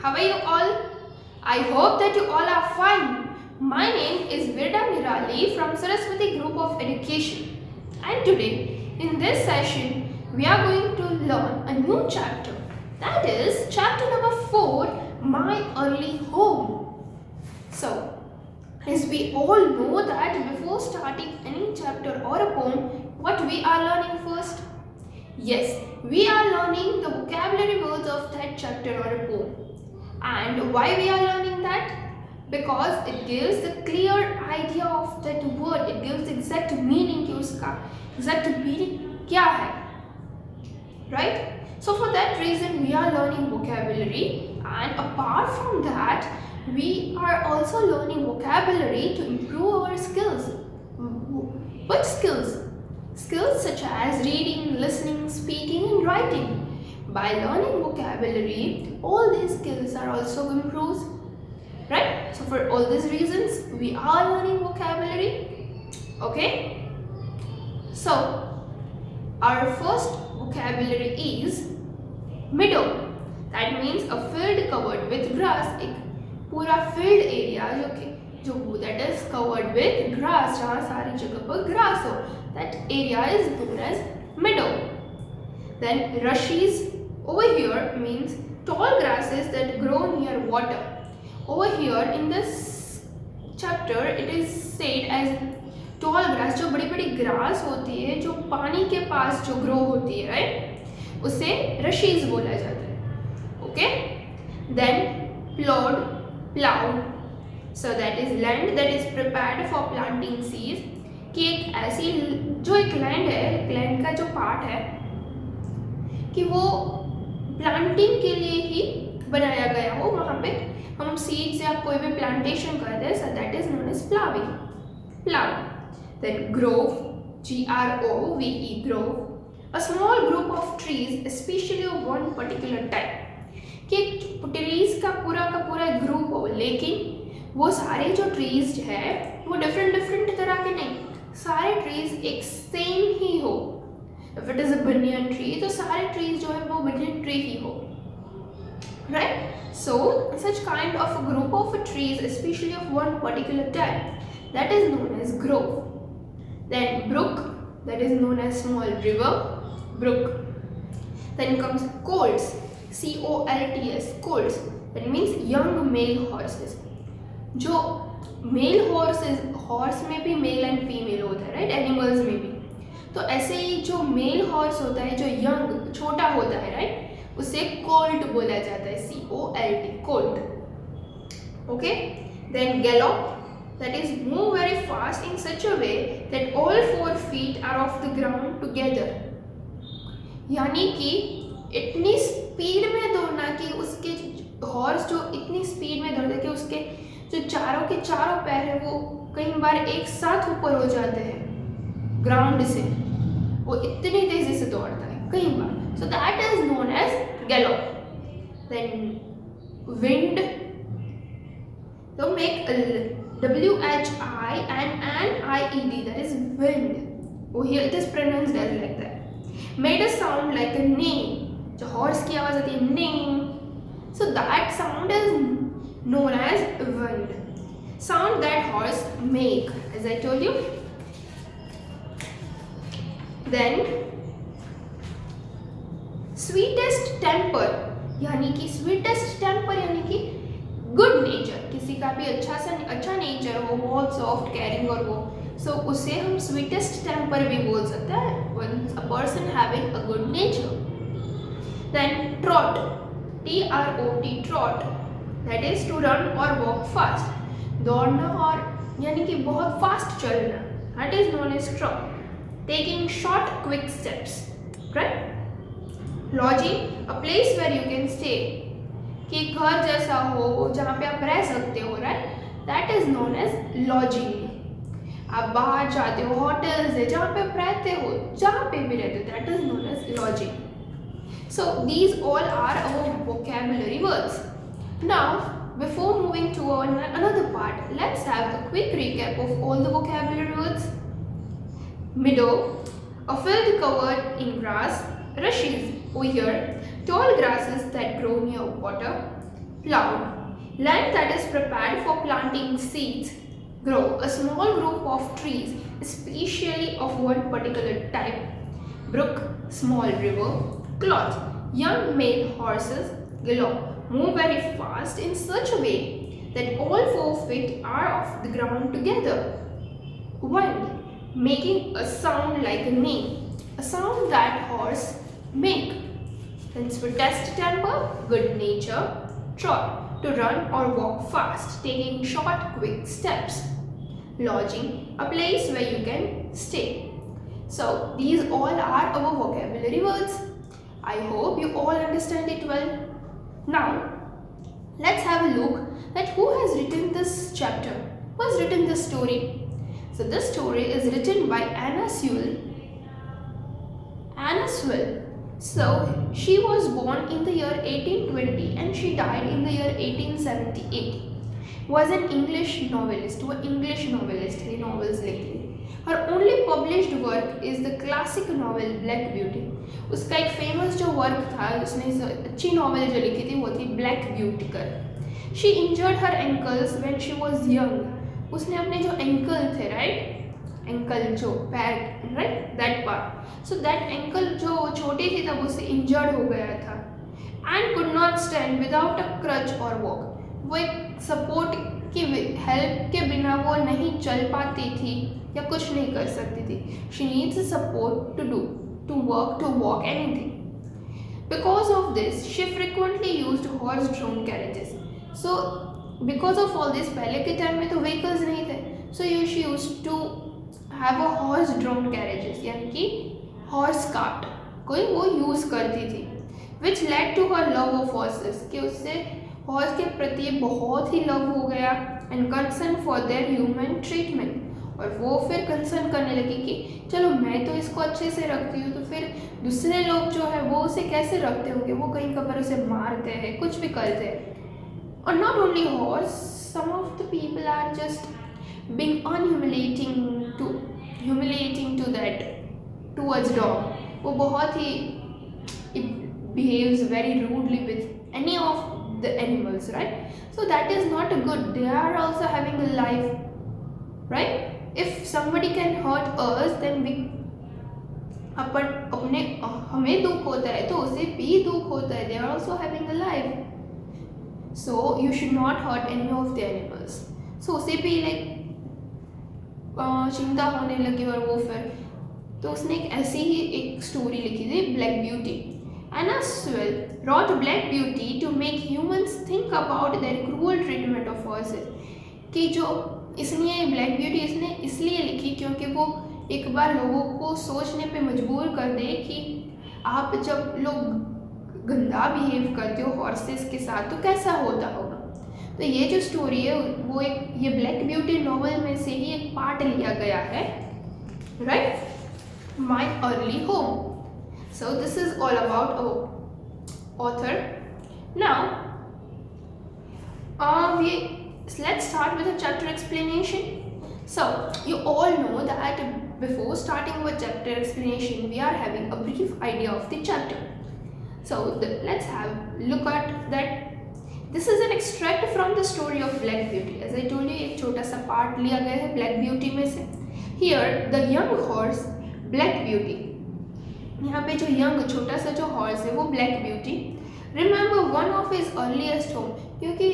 How are you all? I hope that you all are fine. My name is Virda Nirali from Saraswati Group of Education. And today, in this session, we are going to learn a new chapter. That is chapter number 4, My Early Home. So, as we all know that before starting any chapter or a poem, what we are learning first? Yes, we are learning the vocabulary words of that chapter or a poem. And why we are learning that? Because it gives the clear idea of that word. It gives the exact meaning कि उसका exact meaning क्या है, right? So for that reason we are learning vocabulary, and apart from that we are also learning vocabulary to improve our skills. What skills? Skills such as reading, listening, speaking and writing. By learning vocabulary, all these skills are also improved, right? So for all these reasons, we are learning vocabulary, okay? So, our first vocabulary is meadow. That means a field covered with grass. एक पूरा field area जो that is covered with grass, जहाँ सारी जगह पर grass हो, that area is known as meadow. Then rushes over here means tall grasses that grow near water. Over here in this chapter it is said as tall grass, जो बड़ी बड़ी grass होती है जो पानी के पास जो grow होती है, right? उसे rushes बोला जाता है, okay? Then plowed, so that is land that is prepared for planting seeds. कि एक ऐसी जो एक लैंड है, लैंड का जो पार्ट है कि वो प्लांटिंग के लिए ही बनाया गया हो, वहाँ पे हम सीड्स या कोई भी प्लांटेशन करते हैं, so that is known as plowed. Then grove, grove, grove, a small group of trees, especially of one particular type. कि ट्रीज का पूरा ग्रुप हो, लेकिन वो सारे जो ट्रीज है वो डिफरेंट तरह के नहीं, सारे ट्रीज एक सेम ही हो. If it is a banyan tree, तो सारे trees जो है वो banyan tree ही हो, right? So such kind of a group of trees, especially of one particular type, that is known as grove. Then brook, that is known as small river, brook. Then comes colts, colts, colts. That means young male horses. जो mail horse में भी male and female होता है, right? Animals में भी. तो ऐसे ही जो मेल हॉर्स होता है जो यंग छोटा होता है, राइट, उसे कोल्ट बोला जाता है, COLT, colt, okay? Then gallop, that is move very fast in such a way that all 4 feet are off the ground together. यानी कि इतनी स्पीड में दौड़ना कि उसके हॉर्स जो इतनी स्पीड में दौड़ते कि उसके जो चारों के चारों पैर है वो कई बार एक साथ ऊपर हो जाते हैं ग्राउंड से, वो इतनी तेजी से दौड़ता है कई बार. So that is known as gallop. Then wind, to make WHINNIED, that is wind. Oh, here it is pronounced as like that. Made a sound like a name. जो हॉर्स की आवाज आती है, name. So that sound is known as wind. Sound that horse make, as I told you. Then sweetest temper, यानी कि sweetest temper यानी कि good nature. किसी का भी अच्छा नेचर हो, बहुत सॉफ्ट केयरिंग और वो, सो उसे हम sweetest temper भी बोल सकते हैं, when a person having a good nature. Then trot, TROT, trot, that is to run or walk fast. दौड़ना और यानी कि बहुत फास्ट चलना, that is known as trot. Taking short quick steps, right? Lodging, a place where you can stay, कि घर जैसा हो जहाँ पे आप रह सकते हो, right? That is known as lodging. आप बाहर जाते हो, hotels है जहाँ पे आप रहते हो, जहाँ पे भी रहते हो, that is known as lodging. So these all are our vocabulary words. Now before moving to another part, let's have a quick recap of all the vocabulary words. Meadow, a field covered in grass. Rushes, over here, tall grasses that grow near water. Plowed land that is prepared for planting seeds. Grow a small group of trees, especially of one particular type. Brook, small river. Cloth, young male horses. Gallop, move very fast in such a way that all 4 feet are off the ground together. Wind, making a sound like a neigh, a sound that horse make. Hence for test temper, good nature. Trot, to run or walk fast, taking short, quick steps. Lodging, a place where you can stay. So these all are our vocabulary words. I hope you all understand it well. Now, let's have a look at who has written this chapter, who has written this story. So this story is written by Anna Sewell. Anna Sewell. So she was born in the year 1820 and she died in the year 1878. Was an English novelist, वो English novelist है, novels लिखती है. Her only published work is the classic novel Black Beauty. उसका एक famous जो work था, उसने अच्छी novel जो लिखी थी वो थी Black Beauty कर. She injured her ankles when she was young. उसने अपने जो ankle थे, right? Ankle जो पैर, right? That part. So that ankle जो छोटी थी तब उसे injured हो गया था. And could not stand without a crutch or walk. वो एक सपोर्ट की हेल्प के बिना वो नहीं चल पाती थी या कुछ नहीं कर सकती थी. She needs a support to work to walk anything. Because of this she frequently used horse drawn carriages. So because of all this, पहले के टाइम में तो व्हीकल्स नहीं थे, so she used to have a horse drawn carriages, यानी कि horse cart कोई वो यूज़ करती थी. Which led to her love of horses, कि उससे हॉर्स के प्रति बहुत ही लव हो गया. And concern for their human treatment, और वो फिर कंसर्न करने लगी कि चलो मैं तो इसको अच्छे से रखती हूँ तो फिर दूसरे लोग जो है वो उसे कैसे रखते होंगे, वो कहीं कभी उसे मारते हैं, कुछ भी करते हैं. और not only horse, some of the people are just being humiliating to that towards dog. वो बहुत ही behaves very rudely with any of the animals, right? So that is not good. They are also having a life, right? If somebody can hurt us, then we अपने हमें दुख होता है तो उसे भी दुख होता है. They are also having a life, so you should not hurt any of the animals. So उसे भी चिंता होने लगी और वो फिर तो उसने एक ऐसी ही एक स्टोरी लिखी थी, black beauty. Anna Sewell wrote Black Beauty to make humans think about their cruel treatment of horses. कि जो इसलिए ब्लैक ब्यूटी इसने इसलिए लिखी क्योंकि वो एक बार लोगों को सोचने पे मजबूर कर दे कि आप जब लोग गंदा बिहेव करते हो हॉर्सेस के साथ तो कैसा होता होगा. तो ये जो स्टोरी है वो एक ये ब्लैक ब्यूटी नॉवल में से ही एक पार्ट लिया गया है, right? My early home. So this is all about our author. Now, let's start with a chapter explanation. So you all know that before starting with chapter explanation, we are having a brief idea of the chapter. So let's have look at that. This is an extract from the story of Black Beauty. As I told you, एक छोटा सा part लिया गया है Black Beauty में से. Here the young horse Black Beauty. यहाँ पे जो यंग छोटा सा जो हॉर्स है वो black beauty remember one of his earliest home, क्योंकि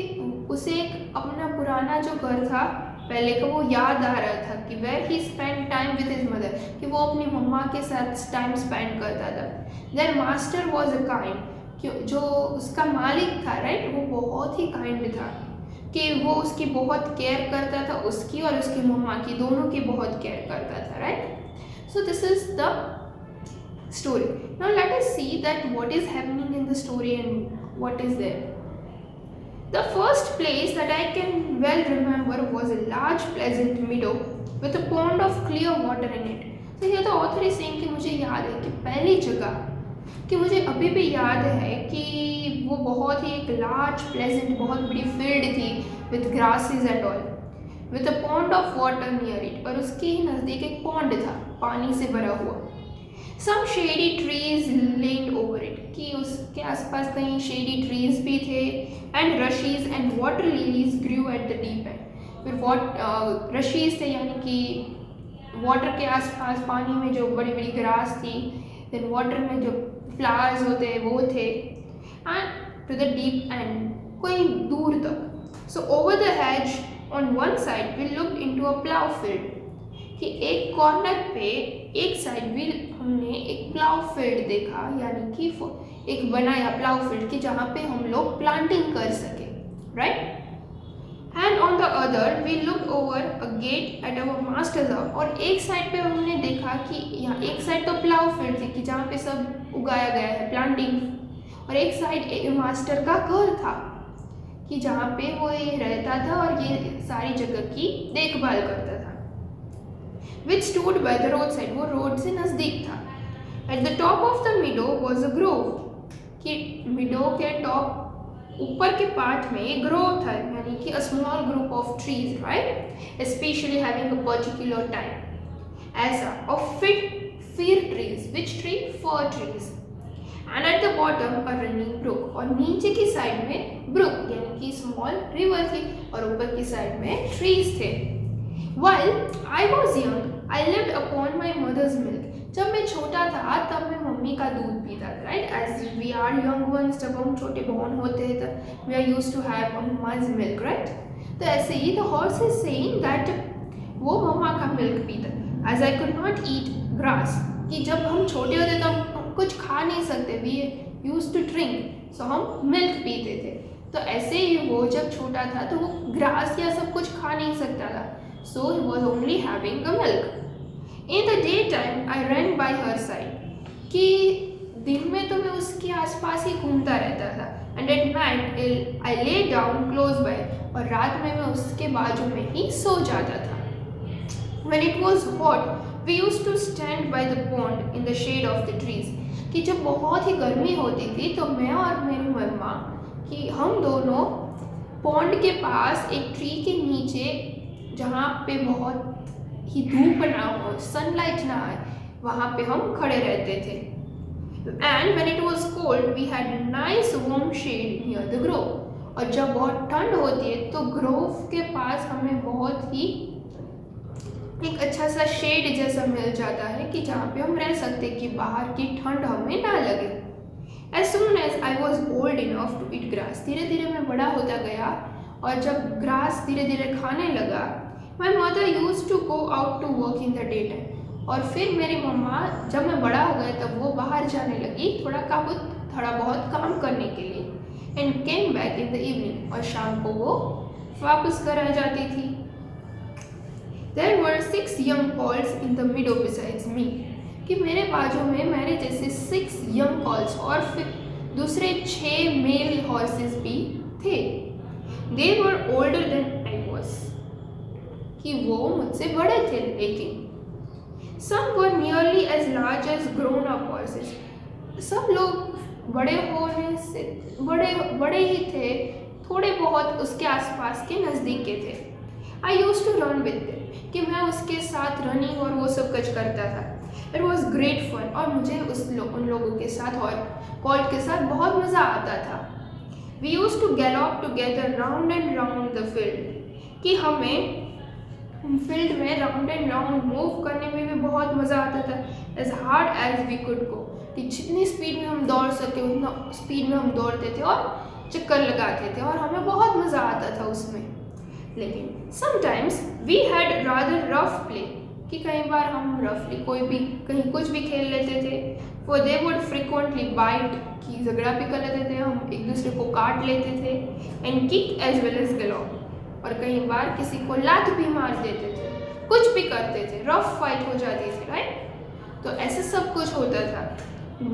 उसे एक अपना पुराना जो घर था पहले का वो याद आ रहा था कि where he spend time with his mother, कि वो अपनी मम्मा के साथ टाइम स्पेंड करता था. Their master was a kind, जो उसका मालिक था, राइट, वो बहुत ही काइंड था कि वो उसकी बहुत केयर करता था, उसकी और उसकी मम्मा की दोनों की बहुत केयर करता था, right. So this is the story. Now let us see that what is happening in the story and what is there. The first place that I can well remember was a large pleasant meadow with a pond of clear water in it. So here the author is saying कि मुझे याद है कि पहली जगह कि मुझे अभी भी याद है कि वो बहुत ही एक लार्ज प्लेजेंट बहुत बड़ी फील्ड थी with grasses and all with a pond of water near it, और उसके नज़दीक एक पॉन्ड था पानी से भरा हुआ. Some shady trees leaned over it. कि उसके आसपास कहीं शेडी ट्रीज भी थे and rushes and water lilies grew at the deep end. फिर रशीज थे यानी कि वाटर के आसपास पानी में जो बड़ी बड़ी ग्रास थी, देन वाटर में जो फ्लावर्स होते हैं वो थे, and to the deep end कोई दूर तक। So over the hedge on one side we looked into a plough field, कि एक कॉर्नर पे एक साइड भी हमने एक प्लाउ फील्ड देखा, यानी कि एक बनाया प्लाउ फील्ड कि जहाँ पे हम लोग प्लांटिंग कर सके, right. And on the other we look over a gate at our master's house, और एक साइड पे हमने देखा कि यहाँ एक साइड तो प्लाउ फील्ड थी कि जहाँ पे सब उगाया गया है प्लांटिंग, और एक साइड मास्टर का घर था कि जहाँ पे वो ये रहता था और ये सारी जगह की देखभाल करता था। Which stood by the roadside, वो रोड से नज़दीक था। At the top of the meadow was a grove, कि meadow के टॉप ऊपर के पार्ट में एक ग्रोव था, यानी कि a small group of trees, right, especially having a particular type ऐसा of fir trees, which tree, fir trees, and at the bottom a running brook, और नीचे की साइड में brook यानी कि small river थी और ऊपर की साइड में trees थे। While I was young, I lived upon my mother's milk. जब मैं छोटा था तब मैं मम्मी का दूध पीता था, right? As we are young ones, जब हम छोटे बॉर्न होते हैं तब we are used to have a mother's milk, right? तो ऐसे ही the horse is saying that वो मम्मा का मिल्क पीता। As I could not eat grass, कि जब हम छोटे होते तो हम कुछ खा नहीं सकते, we used to drink, so हम मिल्क पीते थे। तो ऐसे ही वो जब छोटा था तो वो ग्रास या सब कुछ खा नहीं सकता था, so he was only having a milk. In the daytime, I ran by her side, कि दिन में तो मैं उसके आसपास ही घूमता रहता था, and at night I lay down close by, और रात में मैं उसके बाजू में ही सो जाता था। When it was hot, we used to stand by the pond in the shade of the trees, कि जब बहुत ही गर्मी होती थी तो मैं और मेरी मम्मा कि हम दोनों पॉन्ड के पास एक ट्री के नीचे, जहाँ पे बहुत ही धूप ना हो, सनलाइट ना आए, वहाँ पे हम खड़े रहते थे। And when it was cold we had nice warm shed near the grove, और जब बहुत ठंड होती है तो ग्रोव के पास हमें बहुत ही एक अच्छा सा शेड जैसा मिल जाता है कि जहाँ पे हम रह सकते कि बाहर की ठंड हमें ना लगे। As soon as I was old enough to eat grass, धीरे धीरे मैं बड़ा होता गया और जब ग्रास धीरे धीरे खाने लगा, My mother used to go out to work in the daytime, और फिर मेरी मम्मा जब मैं बड़ा हो गया तब वो बाहर जाने लगी थोड़ा बहुत काम करने के लिए, and came back in the evening, और शाम को वो वापस घर आ जाती थी। There were 6 young colts in the meadow besides me, कि मेरे बाजू में मेरे जैसे 6 young colts और फिर दूसरे 6 मेल हॉर्सेस भी थे। They were older than I was, कि वो मुझसे बड़े थे, लेकिन some were nearly as large as grown up horses, सब लोग बड़े होने से बड़े ही थे, थोड़े बहुत उसके आसपास के नज़दीक के थे। I used to run with them, कि मैं उसके साथ रनिंग और वो सब कुछ करता था। It was great fun, और मुझे उन लोगों के साथ और कॉल्ट के साथ बहुत मज़ा आता था। We used to gallop together round and round the field, कि हमें फील्ड में राउंड एंड राउंड मूव करने में भी बहुत मज़ा आता था। As hard as we could go, कि जितनी स्पीड में हम दौड़ सके उतना स्पीड में हम दौड़ते थे और चक्कर लगाते थे और हमें बहुत मज़ा आता था उसमें। लेकिन sometimes we had rather rough play, कि कई बार हम रफली कहीं कुछ भी खेल लेते थे। For they would frequently bite, कि झगड़ा भी कर लेते थे, हम एक दूसरे को काट लेते थे, and kick as well as gallop, और कई बार किसी को लात भी मार देते थे, कुछ भी करते थे, रफ फाइट हो जाती थी, राइट। तो ऐसे सब कुछ होता था।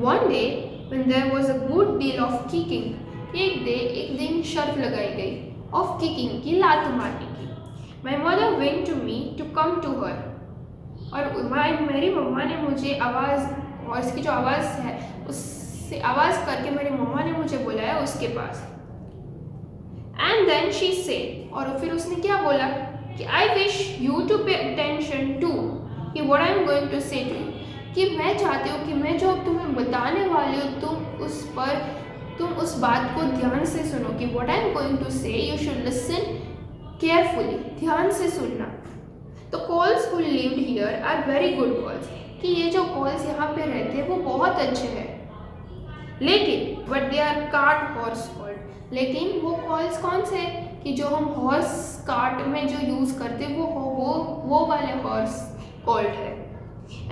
One day when there was a good deal of kicking, एक दिन शर्त लगाई गई of kicking, की लात मारने की। My mother went to me to come to her, और मेरी मम्मा ने मुझे आवाज़, और इसकी जो आवाज़ है उससे आवाज़ करके मेरी मम्मा ने मुझे बुलाया उसके पास। And then she said, और फिर उसने क्या बोला कि I wish you to pay attention to, कि what I am going to say to you, कि मैं चाहती हूँ कि मैं जो अब तुम्हें बताने वाली हूँ तुम उस बात को ध्यान से सुनो कि what I am going to say you should listen carefully, ध्यान से सुनना। तो colts who lived here are very good colts, कि ये जो कॉल्स यहाँ पे रहते हैं वो बहुत अच्छे हैं, लेकिन but they are cart horse colts, लेकिन वो कॉल्स कौन से कि जो हम हॉर्स कार्ट में जो यूज़ करते वो वाले हॉर्स कॉल्ड है।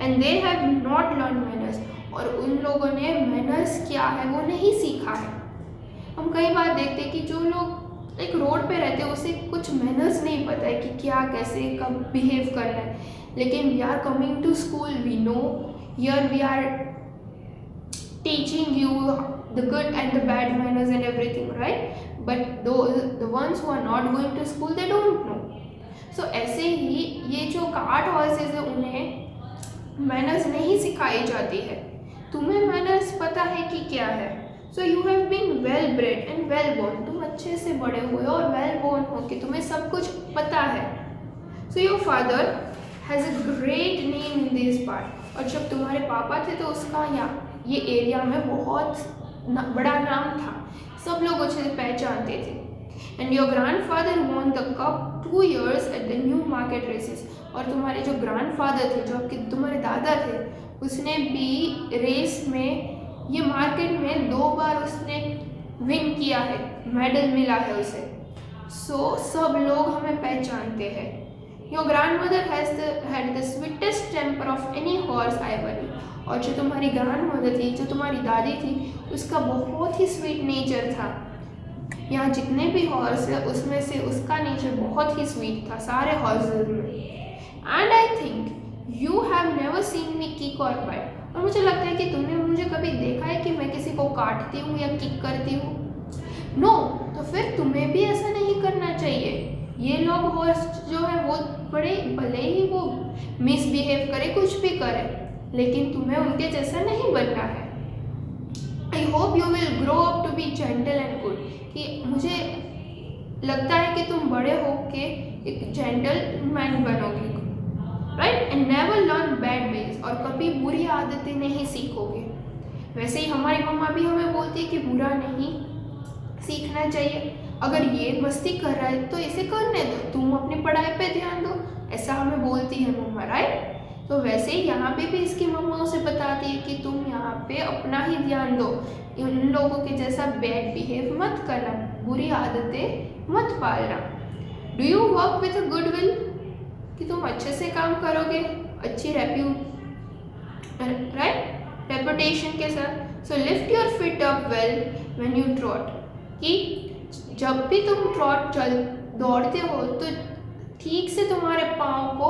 And they have not learn manners, और उन लोगों ने मैनर्स क्या है वो नहीं सीखा है। हम कई बार देखते हैं कि जो लोग एक रोड पे रहते हैं उसे कुछ मैनर्स नहीं पता है कि क्या कैसे कब बिहेव करना है, लेकिन we are coming to school, we know here we are teaching you the good and the bad manners and everything, right? But the ones who are not going to school, they don't know. So ऐसे ही ये जो cart horses है उन्हें manners नहीं सिखाई जाती है। तुम्हें मैनर्स पता है कि क्या है। So you have been well bred and well born, तुम अच्छे से बड़े हुए और वेल बोर्न हो कि तुम्हें सब कुछ पता है। So your father has a great name in this part, और जब तुम्हारे पापा थे तो उसका ये एरिया में बहुत बड़ा नाम था, सब लोग उसे पहचानते थे। And your grandfather won the cup 2 years at the Newmarket races, और तुम्हारे जो ग्रैंडफादर थे, जो आपके तुम्हारे दादा थे, उसने भी रेस में ये मार्केट में 2 बार उसने विन किया है, मेडल मिला है उसे। सो सब लोग हमें पहचानते हैं। Your grandmother had the sweetest temper of any horse I ever knew, और जो तुम्हारी ग्रैंडमदर थी, जो तुम्हारी दादी थी, उसका बहुत ही स्वीट नेचर था। यहाँ जितने भी हॉर्स है उसमें से उसका नेचर बहुत ही स्वीट था सारे हॉर्सेस में। And I think you have never seen me kick और बाइट, और मुझे लगता है कि तुमने मुझे कभी देखा है कि मैं किसी को काटती हूँ या किक करती हूँ। नो, तो फिर तुम्हें भी ऐसा नहीं करना चाहिए। ये लोग हॉर्स जो है वो बड़े, भले ही वो मिसबिहेव करे, कुछ भी करे, लेकिन तुम्हें उनके जैसा नहीं बनना है। I hope you will grow up to be gentle and good, कि मुझे लगता है कि तुम बड़े हो के एक जेंटल मैन बनोगे, right? And never learn bad ways, और कभी बुरी आदतें नहीं सीखोगे। वैसे ही हमारी मम्मा भी हमें बोलती है कि बुरा नहीं सीखना चाहिए, अगर ये मस्ती कर रहा है तो इसे करने दो, तुम अपनी पढ़ाई पे ध्यान दो, ऐसा हमें बोलती है मम्मा, राइट? तो वैसे ही यहाँ पे भी इसकी मम्मा उसे बताती है कि तुम यहाँ पे अपना ही ध्यान दो, उन लोगों के जैसा बैड बिहेव मत करना, बुरी आदतें मत पालना। Do you work with a good will, कि तुम अच्छे से काम करोगे, अच्छी रेपुटेशन के साथ। So lift your feet up well when you trot, कि जब भी तुम दौड़ते हो तो ठीक से तुम्हारे पाँव को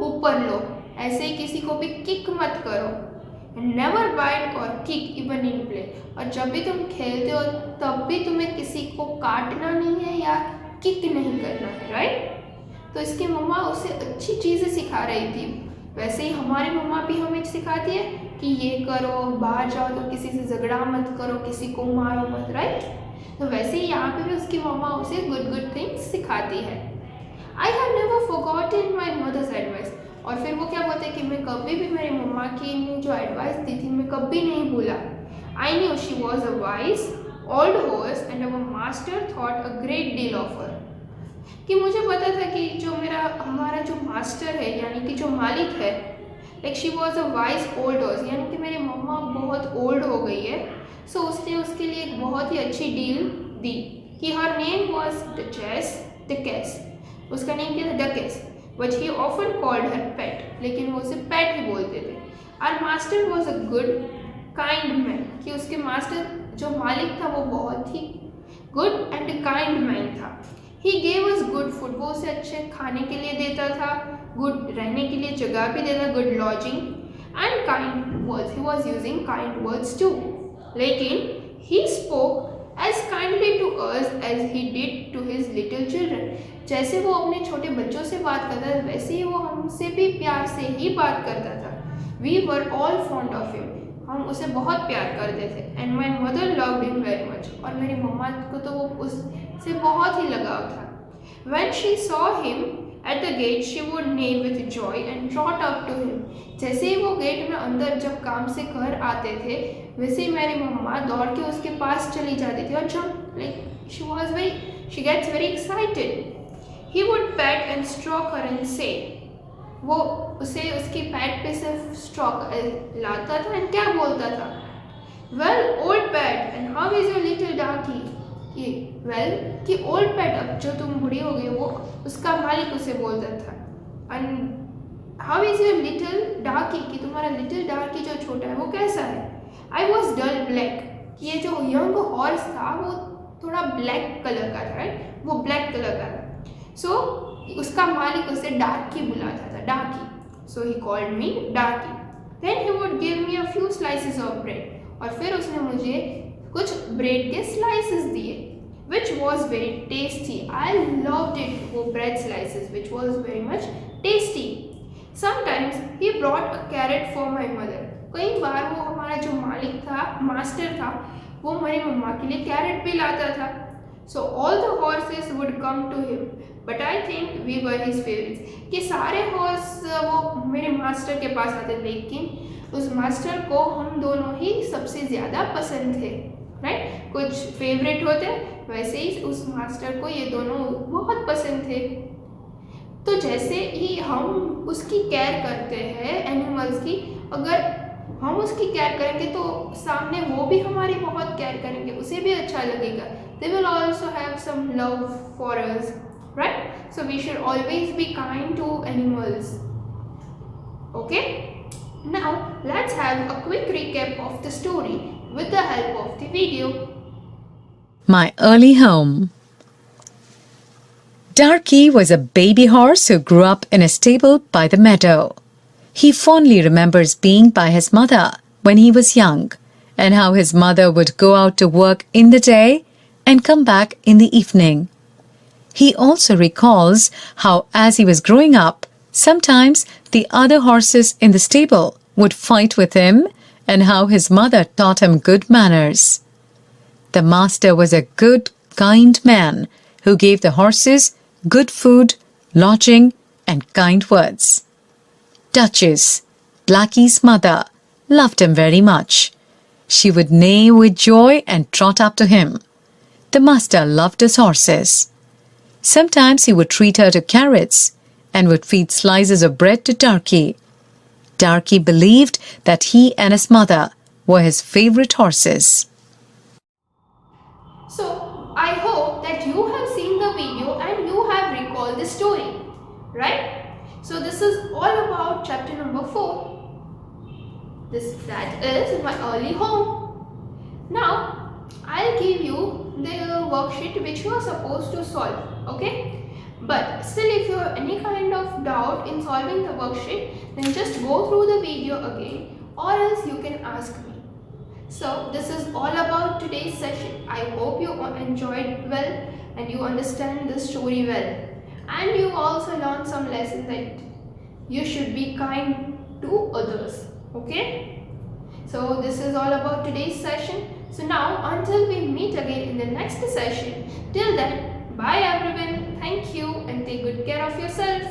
ऊपर लो, ऐसे ही किसी को भी किक मत करो। नेवर बाइट और किक इवन इन प्ले, और जब भी तुम खेलते हो तब भी तुम्हें किसी को काटना नहीं है या किक नहीं करना है, राइट? तो इसकी मम्मा उसे अच्छी चीज़ें सिखा रही थी। वैसे ही हमारी मम्मा भी हमें सिखाती है कि ये करो, बाहर जाओ तो किसी से झगड़ा मत करो, किसी को मारो मत, राइट? तो वैसे ही यहाँ पे भी उसकी मम्मा उसे गुड थिंग्स सिखाती है। I have never forgotten my mother's advice, और फिर वो क्या बोलते हैं कि मैं कभी भी मेरी मम्मा की ने जो एडवाइस दी थी मैं कभी नहीं भूला। I knew she was a wise old horse and our master thought a great deal of her, कि मुझे पता था कि जो हमारा जो मास्टर है, यानी कि जो मालिक है, like she was a wise old horse, यानी कि मेरी मम्मा बहुत ओल्ड हो गई है। सो उसने उसके लिए एक बहुत ही अच्छी डील दी कि हर नेम वॉज डकेस, उसका नेम क्या था? Duchess, but he often called her Pet, लेकिन वो उसे पेट ही बोलते थे। Our master was a good kind man, कि उसके मास्टर जो मालिक था वो बहुत ही गुड एंड काइंड मैन था। He gave us good food, वो उसे अच्छे खाने के लिए देता था, गुड रहने के लिए जगह भी देता, good lodging and kind words, he was using kind words too, लेकिन he spoke as kindly to us as he did to his little children, जैसे वो अपने छोटे बच्चों से बात करता था वैसे ही वो हमसे भी प्यार से ही बात करता था। We were all fond of him, हम उसे बहुत प्यार करते थे। And my mother loved him very much, और मेरी मम्मा को तो वो उससे बहुत ही लगाव था। When she saw him At the gate, she would neigh with joy and trot up to him. जैसे ही वो गेट में अंदर जब काम से घर आते थे, वैसे ही मेरी मम्मा दौड़ के उसके पास चली जाती थी और जब she gets very excited. He would pet and stroke her and say, वो उसे उसकी पैट पे सिर्फ स्ट्रोक लाता था और क्या बोलता था, well old pet and how is your little darky. कि ओल्ड पेट, अब जो तुम बूढ़ी हो गई, वो उसका मालिक उसे बोलता था. And how is your little डार्की, कि तुम्हारा लिटिल डार्की जो छोटा है वो कैसा है. आई वॉज डल ब्लैक, कि ये जो यंग हॉर्स था वो थोड़ा ब्लैक कलर का था, राइट, वो ब्लैक कलर का था. सो उसका मालिक उसे डार्की बुलाता था, darkie. So he called me darkie. Then he would give me a few slices of bread, और फिर उसने मुझे कुछ ब्रेड के स्लाइसेस दिए, which was very tasty. I loved it, वो bread slices, which was very much tasty. Sometimes he brought a carrot for my mother. कई बार वो हमारा जो मालिक था, मास्टर था, वो हमारी मम्मा के लिए कैरेट भी लाता था. So all the horses would come to him, but I think we were his favorites. कि सारे हॉर्स वो मेरे मास्टर के पास आते, लेकिन उस मास्टर को हम दोनों ही सबसे ज़्यादा पसंद थे, राइट. कुछ फेवरेट होते, वैसे ही उस मास्टर को ये दोनों बहुत पसंद थे. तो जैसे ही हम उसकी केयर करते हैं एनिमल्स की, अगर हम उसकी केयर करेंगे तो सामने वो भी हमारी बहुत केयर करेंगे, उसे भी अच्छा लगेगा. They will also have some love for us, right. So we should always be kind to animals. Okay, now let's have a quick recap of the story with the help of the video. My early home. Darky was a baby horse who grew up in a stable by the meadow. He fondly remembers being by his mother when he was young, and how his mother would go out to work in the day and come back in the evening. He also recalls how, as he was growing up, sometimes the other horses in the stable would fight with him, and how his mother taught him good manners. The master was a good, kind man who gave the horses good food, lodging, and kind words. Duchess, Blackie's mother, loved him very much. She would neigh with joy and trot up to him. The master loved his horses. Sometimes he would treat her to carrots and would feed slices of bread to Darky. Darky believed that he and his mother were his favorite horses. So, I hope that you have seen the video and you have recalled the story, right? So, this is all about chapter number 4. That is my early home. Now, I'll give you the worksheet which you are supposed to solve, okay? But still, if you have any kind of doubt in solving the worksheet, then just go through the video again, or else you can ask me. So this is all about today's session. I hope you enjoyed well and you understand the story well, and you also learned some lessons that you should be kind to others. Okay, so this is all about today's session. So now, until we meet again in the next session, till then, bye everyone. Thank you and take good care of yourself.